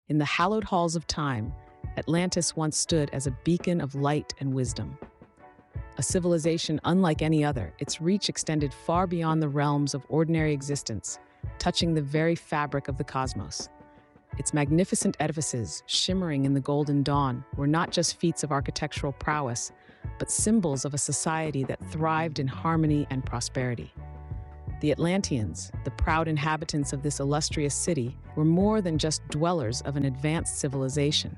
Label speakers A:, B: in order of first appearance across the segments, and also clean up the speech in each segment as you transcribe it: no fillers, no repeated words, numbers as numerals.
A: In the hallowed halls of time, Atlantis once stood as a beacon of light and wisdom. A civilization unlike any other, its reach extended far beyond the realms of ordinary existence, touching the very fabric of the cosmos. Its magnificent edifices, shimmering in the golden dawn, were not just feats of architectural prowess, but symbols of a society that thrived in harmony and prosperity. The Atlanteans, the proud inhabitants of this illustrious city, were more than just dwellers of an advanced civilization.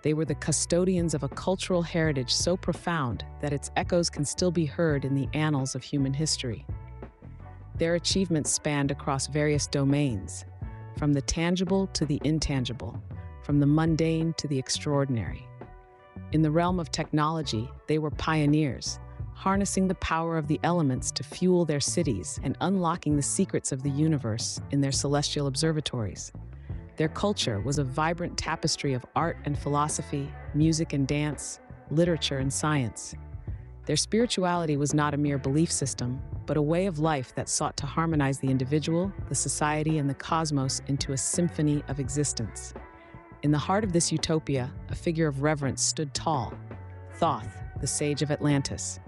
A: They were the custodians of a cultural heritage so profound that its echoes can still be heard in the annals of human history. Their achievements spanned across various domains, from the tangible to the intangible, from the mundane to the extraordinary. In the realm of technology, they were pioneers, harnessing the power of the elements to fuel their cities and unlocking the secrets of the universe in their celestial observatories. Their culture was a vibrant tapestry of art and philosophy, music and dance, literature and science. Their spirituality was not a mere belief system, but a way of life that sought to harmonize the individual, the society, and the cosmos into a symphony of existence. In the heart of this utopia, a figure of reverence stood tall, Thoth, the sage of Atlantis.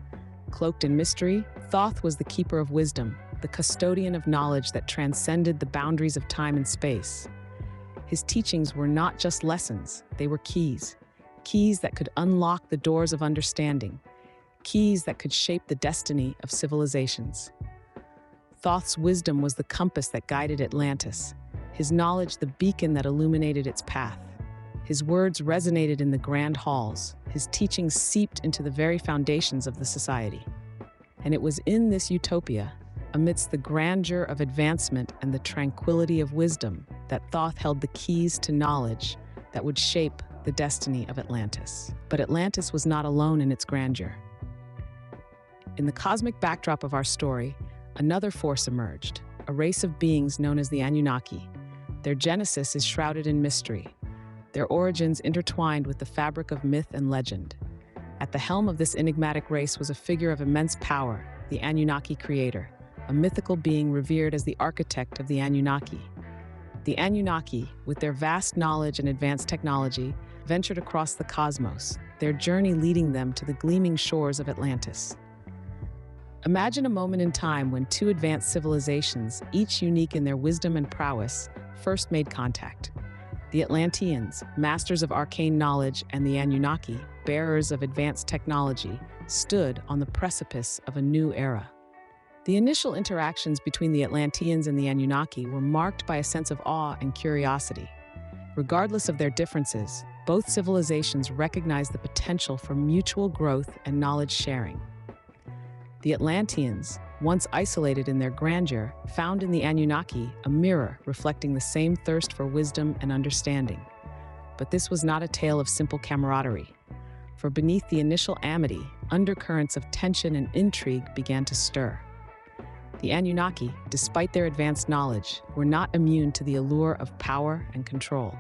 A: Cloaked in mystery, Thoth was the keeper of wisdom, the custodian of knowledge that transcended the boundaries of time and space. His teachings were not just lessons, they were keys that could unlock the doors of understanding, keys that could shape the destiny of civilizations. Thoth's wisdom was the compass that guided Atlantis, his knowledge the beacon that illuminated its path. His words resonated in the grand halls, his teachings seeped into the very foundations of the society. And it was in this utopia, amidst the grandeur of advancement and the tranquility of wisdom, that Thoth held the keys to knowledge that would shape the destiny of Atlantis. But Atlantis was not alone in its grandeur. In the cosmic backdrop of our story, another force emerged, a race of beings known as the Anunnaki. Their genesis is shrouded in mystery, their origins intertwined with the fabric of myth and legend. At the helm of this enigmatic race was a figure of immense power, the Annunaki Creator, a mythical being revered as the architect of the Anunnaki. The Anunnaki, with their vast knowledge and advanced technology, ventured across the cosmos, their journey leading them to the gleaming shores of Atlantis. Imagine a moment in time when two advanced civilizations, each unique in their wisdom and prowess, first made contact. The Atlanteans, masters of arcane knowledge, and the Anunnaki, bearers of advanced technology, stood on the precipice of a new era. The initial interactions between the Atlanteans and the Anunnaki were marked by a sense of awe and curiosity. Regardless of their differences, both civilizations recognized the potential for mutual growth and knowledge sharing. The Atlanteans, once isolated in their grandeur, found in the Anunnaki a mirror reflecting the same thirst for wisdom and understanding. But this was not a tale of simple camaraderie, for beneath the initial amity, undercurrents of tension and intrigue began to stir. The Anunnaki, despite their advanced knowledge, were not immune to the allure of power and control.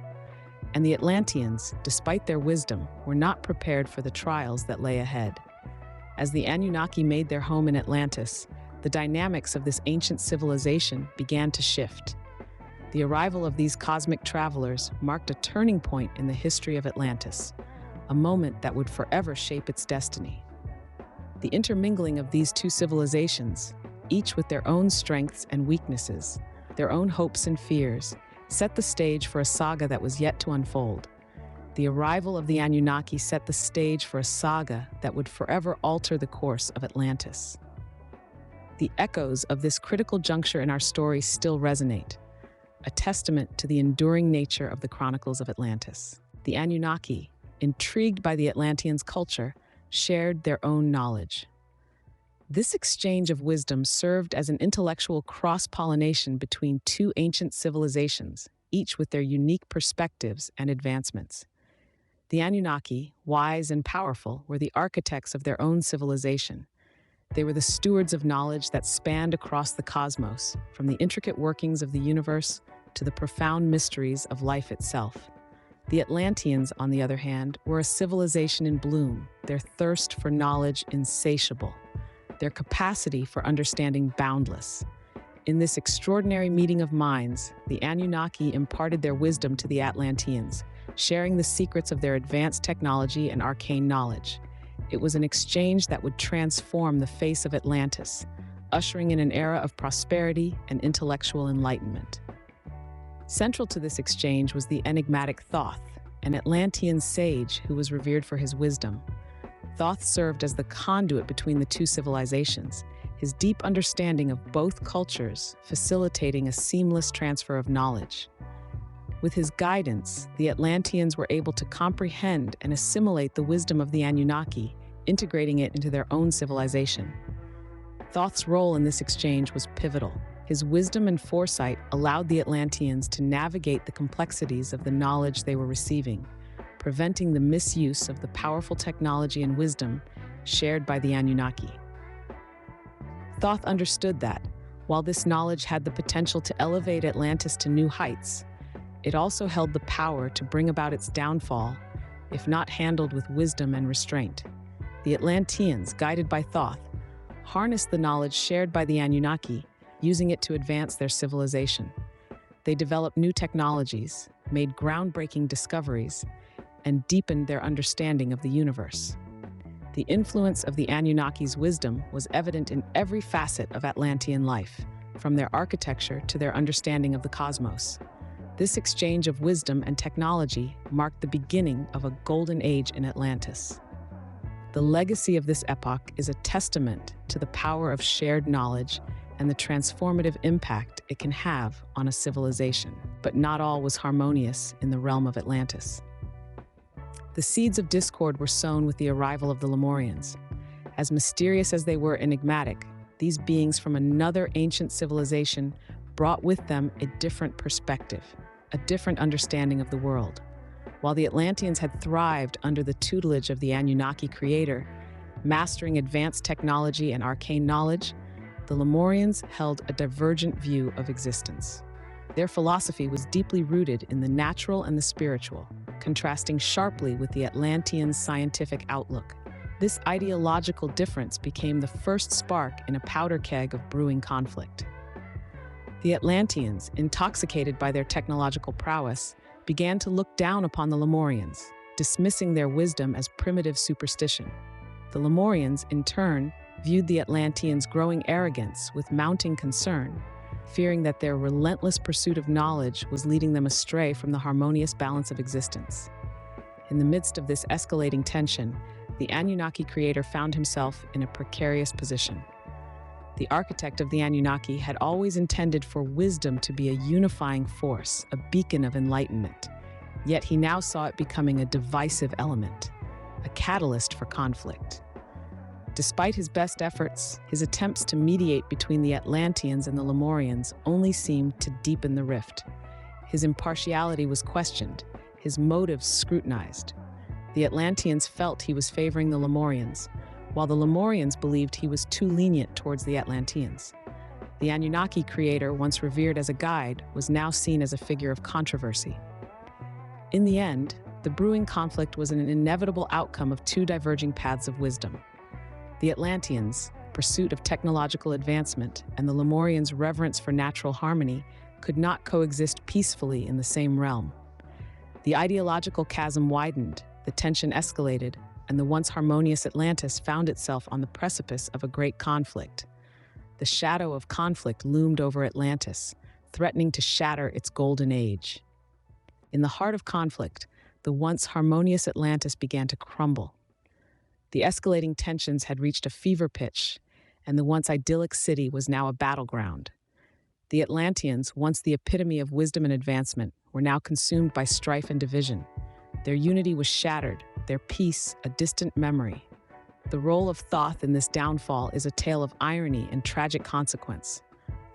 A: And the Atlanteans, despite their wisdom, were not prepared for the trials that lay ahead. As the Anunnaki made their home in Atlantis, the dynamics of this ancient civilization began to shift. The arrival of these cosmic travelers marked a turning point in the history of Atlantis, a moment that would forever shape its destiny. The intermingling of these two civilizations, each with their own strengths and weaknesses, their own hopes and fears, set the stage for a saga that was yet to unfold. The arrival of the Anunnaki set the stage for a saga that would forever alter the course of Atlantis. The echoes of this critical juncture in our story still resonate, a testament to the enduring nature of the Chronicles of Atlantis. The Anunnaki, intrigued by the Atlanteans' culture, shared their own knowledge. This exchange of wisdom served as an intellectual cross-pollination between two ancient civilizations, each with their unique perspectives and advancements. The Anunnaki, wise and powerful, were the architects of their own civilization. They were the stewards of knowledge that spanned across the cosmos, from the intricate workings of the universe to the profound mysteries of life itself. The Atlanteans, on the other hand, were a civilization in bloom, their thirst for knowledge insatiable, their capacity for understanding boundless. In this extraordinary meeting of minds, the Anunnaki imparted their wisdom to the Atlanteans, sharing the secrets of their advanced technology and arcane knowledge. It was an exchange that would transform the face of Atlantis, ushering in an era of prosperity and intellectual enlightenment. Central to this exchange was the enigmatic Thoth, an Atlantean sage who was revered for his wisdom. Thoth served as the conduit between the two civilizations, his deep understanding of both cultures facilitating a seamless transfer of knowledge. With his guidance, the Atlanteans were able to comprehend and assimilate the wisdom of the Anunnaki, integrating it into their own civilization. Thoth's role in this exchange was pivotal. His wisdom and foresight allowed the Atlanteans to navigate the complexities of the knowledge they were receiving, preventing the misuse of the powerful technology and wisdom shared by the Anunnaki. Thoth understood that, while this knowledge had the potential to elevate Atlantis to new heights, it also held the power to bring about its downfall, if not handled with wisdom and restraint. The Atlanteans, guided by Thoth, harnessed the knowledge shared by the Anunnaki, using it to advance their civilization. They developed new technologies, made groundbreaking discoveries, and deepened their understanding of the universe. The influence of the Anunnaki's wisdom was evident in every facet of Atlantean life, from their architecture to their understanding of the cosmos. This exchange of wisdom and technology marked the beginning of a golden age in Atlantis. The legacy of this epoch is a testament to the power of shared knowledge and the transformative impact it can have on a civilization. But not all was harmonious in the realm of Atlantis. The seeds of discord were sown with the arrival of the Lamorians. As mysterious as they were enigmatic, these beings from another ancient civilization brought with them a different perspective, a different understanding of the world. While the Atlanteans had thrived under the tutelage of the Annunaki Creator, mastering advanced technology and arcane knowledge, the Lamorians held a divergent view of existence. Their philosophy was deeply rooted in the natural and the spiritual, contrasting sharply with the Atlanteans' scientific outlook. This ideological difference became the first spark in a powder keg of brewing conflict. The Atlanteans, intoxicated by their technological prowess, began to look down upon the Lamorians, dismissing their wisdom as primitive superstition. The Lamorians, in turn, viewed the Atlanteans' growing arrogance with mounting concern, fearing that their relentless pursuit of knowledge was leading them astray from the harmonious balance of existence. In the midst of this escalating tension, the Annunaki Creator found himself in a precarious position. The architect of the Anunnaki had always intended for wisdom to be a unifying force, a beacon of enlightenment. Yet he now saw it becoming a divisive element, a catalyst for conflict. Despite his best efforts, his attempts to mediate between the Atlanteans and the Lamorians only seemed to deepen the rift. His impartiality was questioned, his motives scrutinized. The Atlanteans felt he was favoring the Lamorians, while the Lamorians believed he was too lenient towards the Atlanteans. The Anunnaki Creator, once revered as a guide, was now seen as a figure of controversy. In the end, the brewing conflict was an inevitable outcome of two diverging paths of wisdom. The Atlanteans' pursuit of technological advancement and the Lamorians' reverence for natural harmony could not coexist peacefully in the same realm. The ideological chasm widened, the tension escalated, and the once harmonious Atlantis found itself on the precipice of a great conflict. The shadow of conflict loomed over Atlantis, threatening to shatter its golden age. In the heart of conflict, the once harmonious Atlantis began to crumble. The escalating tensions had reached a fever pitch, and the once idyllic city was now a battleground. The Atlanteans, once the epitome of wisdom and advancement, were now consumed by strife and division. Their unity was shattered, their peace a distant memory. The role of Thoth in this downfall is a tale of irony and tragic consequence.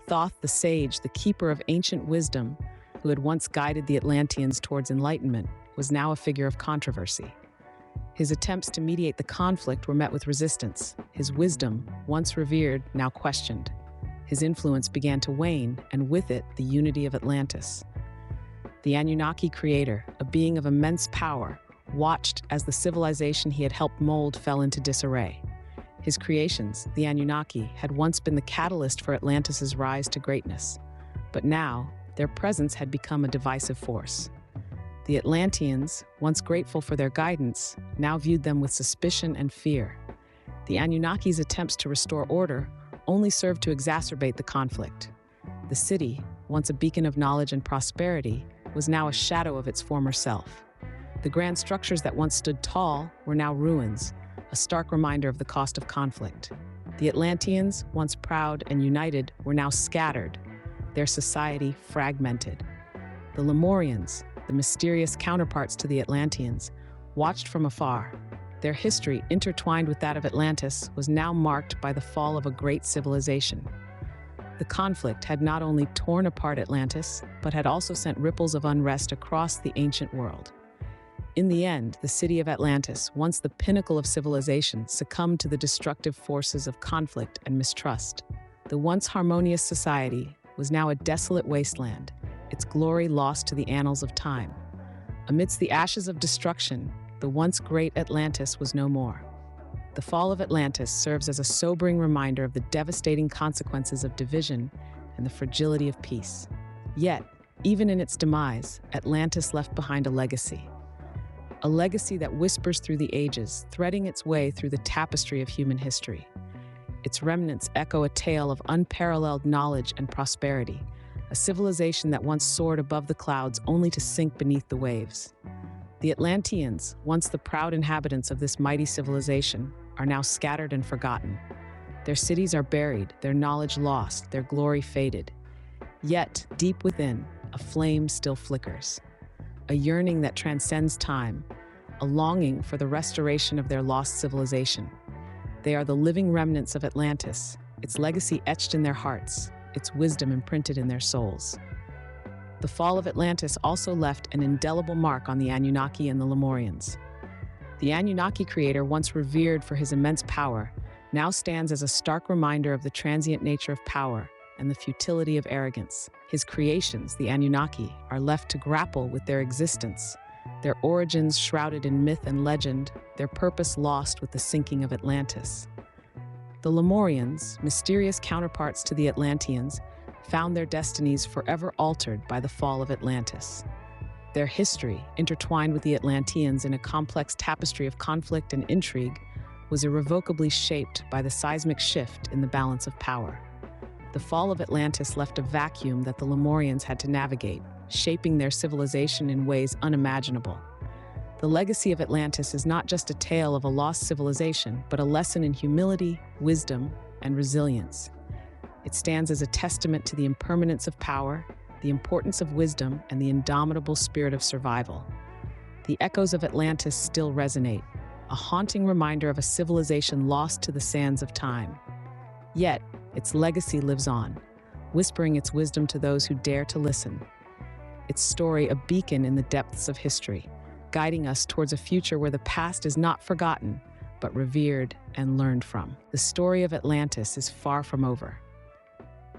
A: Thoth, the sage, the keeper of ancient wisdom, who had once guided the Atlanteans towards enlightenment, was now a figure of controversy. His attempts to mediate the conflict were met with resistance. His wisdom, once revered, now questioned. His influence began to wane, and with it, the unity of Atlantis. The Anunnaki Creator, a being of immense power, watched as the civilization he had helped mold fell into disarray. His creations, the Anunnaki, had once been the catalyst for Atlantis' rise to greatness, but now their presence had become a divisive force. The Atlanteans, once grateful for their guidance, now viewed them with suspicion and fear. The Anunnaki's attempts to restore order only served to exacerbate the conflict. The city, once a beacon of knowledge and prosperity, was now a shadow of its former self. The grand structures that once stood tall were now ruins, a stark reminder of the cost of conflict. The Atlanteans, once proud and united, were now scattered, their society fragmented. The Lamorians, the mysterious counterparts to the Atlanteans, watched from afar. Their history, intertwined with that of Atlantis, was now marked by the fall of a great civilization. The conflict had not only torn apart Atlantis, but had also sent ripples of unrest across the ancient world. In the end, the city of Atlantis, once the pinnacle of civilization, succumbed to the destructive forces of conflict and mistrust. The once harmonious society was now a desolate wasteland, its glory lost to the annals of time. Amidst the ashes of destruction, the once great Atlantis was no more. The fall of Atlantis serves as a sobering reminder of the devastating consequences of division and the fragility of peace. Yet, even in its demise, Atlantis left behind a legacy. A legacy that whispers through the ages, threading its way through the tapestry of human history. Its remnants echo a tale of unparalleled knowledge and prosperity, a civilization that once soared above the clouds only to sink beneath the waves. The Atlanteans, once the proud inhabitants of this mighty civilization, are now scattered and forgotten. Their cities are buried, their knowledge lost, their glory faded. Yet, deep within, a flame still flickers. A yearning that transcends time, a longing for the restoration of their lost civilization. They are the living remnants of Atlantis, its legacy etched in their hearts, its wisdom imprinted in their souls. The fall of Atlantis also left an indelible mark on the Anunnaki and the Lamorians. The Annunaki Creator, once revered for his immense power, now stands as a stark reminder of the transient nature of power and the futility of arrogance. His creations, the Anunnaki, are left to grapple with their existence, their origins shrouded in myth and legend, their purpose lost with the sinking of Atlantis. The Lamorians, mysterious counterparts to the Atlanteans, found their destinies forever altered by the fall of Atlantis. Their history, intertwined with the Atlanteans in a complex tapestry of conflict and intrigue, was irrevocably shaped by the seismic shift in the balance of power. The fall of Atlantis left a vacuum that the Lamorians had to navigate, shaping their civilization in ways unimaginable. The legacy of Atlantis is not just a tale of a lost civilization, but a lesson in humility, wisdom, and resilience. It stands as a testament to the impermanence of power, the importance of wisdom, and the indomitable spirit of survival. The echoes of Atlantis still resonate, a haunting reminder of a civilization lost to the sands of time. Yet, its legacy lives on, whispering its wisdom to those who dare to listen. Its story a beacon in the depths of history, guiding us towards a future where the past is not forgotten, but revered and learned from. The story of Atlantis is far from over.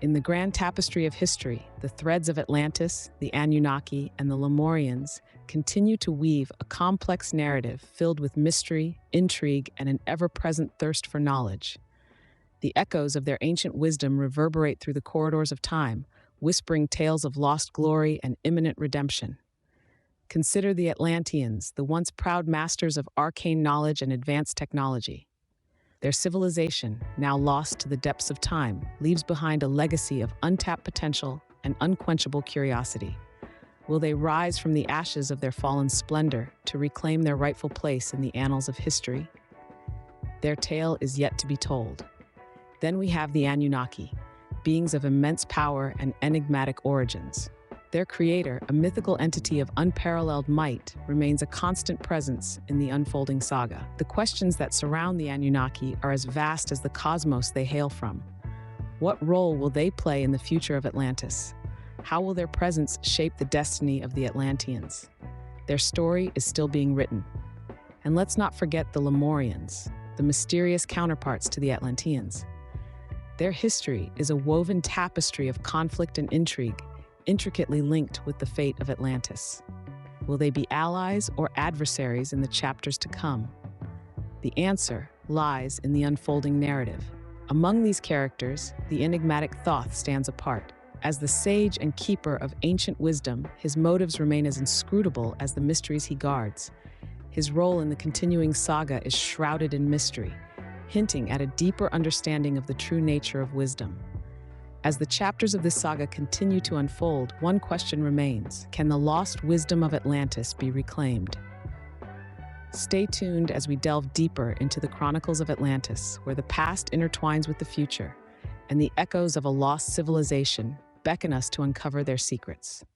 A: In the grand tapestry of history, the threads of Atlantis, the Anunnaki, and the Lamorians continue to weave a complex narrative filled with mystery, intrigue, and an ever-present thirst for knowledge. The echoes of their ancient wisdom reverberate through the corridors of time, whispering tales of lost glory and imminent redemption. Consider the Atlanteans, the once proud masters of arcane knowledge and advanced technology. Their civilization, now lost to the depths of time, leaves behind a legacy of untapped potential and unquenchable curiosity. Will they rise from the ashes of their fallen splendor to reclaim their rightful place in the annals of history? Their tale is yet to be told. Then we have the Anunnaki, beings of immense power and enigmatic origins. Their creator, a mythical entity of unparalleled might, remains a constant presence in the unfolding saga. The questions that surround the Anunnaki are as vast as the cosmos they hail from. What role will they play in the future of Atlantis? How will their presence shape the destiny of the Atlanteans? Their story is still being written. And let's not forget the Lamorians, the mysterious counterparts to the Atlanteans. Their history is a woven tapestry of conflict and intrigue, intricately linked with the fate of Atlantis. Will they be allies or adversaries in the chapters to come? The answer lies in the unfolding narrative. Among these characters, the enigmatic Thoth stands apart. As the sage and keeper of ancient wisdom, his motives remain as inscrutable as the mysteries he guards. His role in the continuing saga is shrouded in mystery, hinting at a deeper understanding of the true nature of wisdom. As the chapters of this saga continue to unfold, one question remains: can the lost wisdom of Atlantis be reclaimed? Stay tuned as we delve deeper into the Chronicles of Atlantis, where the past intertwines with the future, and the echoes of a lost civilization beckon us to uncover their secrets.